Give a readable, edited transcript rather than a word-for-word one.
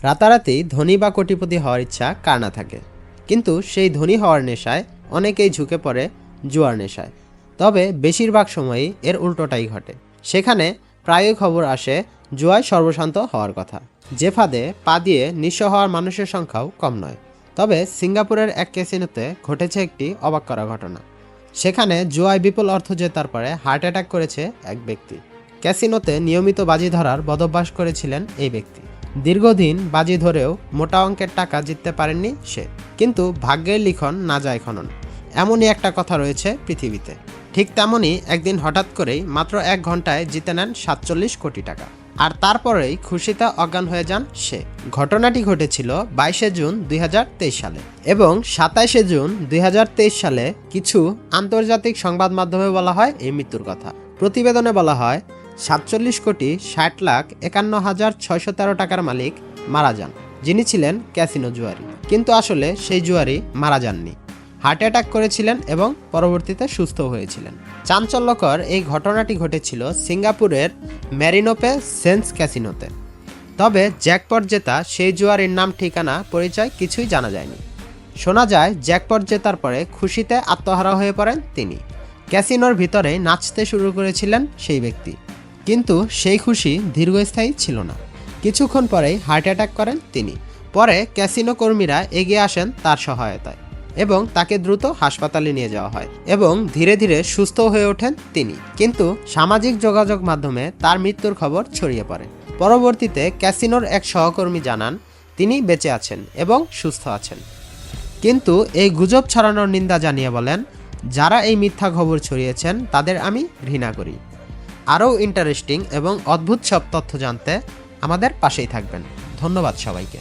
রাতারাতি ধনী বা কোটিপতি হওয়ার ইচ্ছা কার না থাকে, কিন্তু সেই ধনী হওয়ার নেশায় অনেকেই ঝুঁকে পড়ে জুয়ার নেশায়। তবে বেশিরভাগ সময়ই এর উল্টোটাই ঘটে। সেখানে প্রায়ই খবর আসে জুয়ায় সর্বশান্ত হওয়ার কথা, যে ফাঁদে পা দিয়ে নিঃস্ব হওয়ার মানুষের সংখ্যাও কম নয়। তবে সিঙ্গাপুরের এক ক্যাসিনোতে ঘটেছে একটি অবাক করা ঘটনা। সেখানে জুয়ায় বিপুল অর্থ জেতার পরে হার্ট অ্যাটাক করেছে এক ব্যক্তি। ক্যাসিনোতে নিয়মিত বাজি ধরার বদভ্যাস করেছিলেন এই ব্যক্তি। দীর্ঘদিন বাজি ধরেও মোটা অঙ্কের টাকা জিততে পারেননি সে। কিন্তু ভাগ্যের লিখন না যায় খনন, এমনই একটা কথা রয়েছে পৃথিবীতে। ঠিক তেমনই একদিন হঠাৎ করেই মাত্র 1 ঘন্টায় জিতে নেন 47 কোটি টাকা। আর তারপরেই খুশিতে অজ্ঞান হয়ে যান সে। ঘটনাটি ঘটেছিল 22শে জুন 2023 সালে এবং 27শে জুন 2023 সালে কিছু আন্তর্জাতিক সংবাদ মাধ্যমে বলা হয় এই মৃত্যুর কথা। প্রতিবেদনে বলা হয় 47,60,51,613 টাকার মালিক মারা যান, যিনি ছিলেন ক্যাসিনো জুয়ারি। কিন্তু আসলে সেই জুয়ারি মারা যাননি, হার্ট অ্যাটাক করেছিলেন এবং পরবর্তীতে সুস্থ হয়েছিলেন। চাঞ্চল্যকর এই ঘটনাটি ঘটেছিল সিঙ্গাপুরের ম্যারিনোপে সেন্স ক্যাসিনোতে। তবে জ্যাকপট জেতা সেই জুয়ারির নাম, ঠিকানা, পরিচয় কিছুই জানা যায়নি। শোনা যায় জ্যাকপট জেতার পরে খুশিতে আত্মহারা হয়ে পড়েন তিনি। ক্যাসিনোর ভিতরে নাচতে শুরু করেছিলেন সেই ব্যক্তি, কিন্তু সেই খুশি দীর্ঘস্থায়ী ছিল না। কিছুক্ষণ পরেই হার্ট অ্যাটাক করেন তিনি। পরে ক্যাসিনো কর্মীরা এগিয়ে আসেন তার সহায়তায় এবং তাকে দ্রুত হাসপাতালে নিয়ে যাওয়া হয় এবং ধীরে ধীরে সুস্থ হয়ে ওঠেন তিনি। কিন্তু সামাজিক যোগাযোগ মাধ্যমে তার মৃত্যুর খবর ছড়িয়ে পড়ে। পরবর্তীতে ক্যাসিনোর এক সহকর্মী জানান তিনি বেঁচে আছেন এবং সুস্থ আছেন। কিন্তু এই গুজব ছড়ানোর নিন্দা জানিয়ে বলেন, যারা এই মিথ্যা খবর ছড়িয়েছেন তাদের আমি ঘৃণা করি। আরও ইন্টারেস্টিং এবং অদ্ভুত সব তথ্য জানতে আমাদের পাশেই থাকবেন। ধন্যবাদ সবাইকে।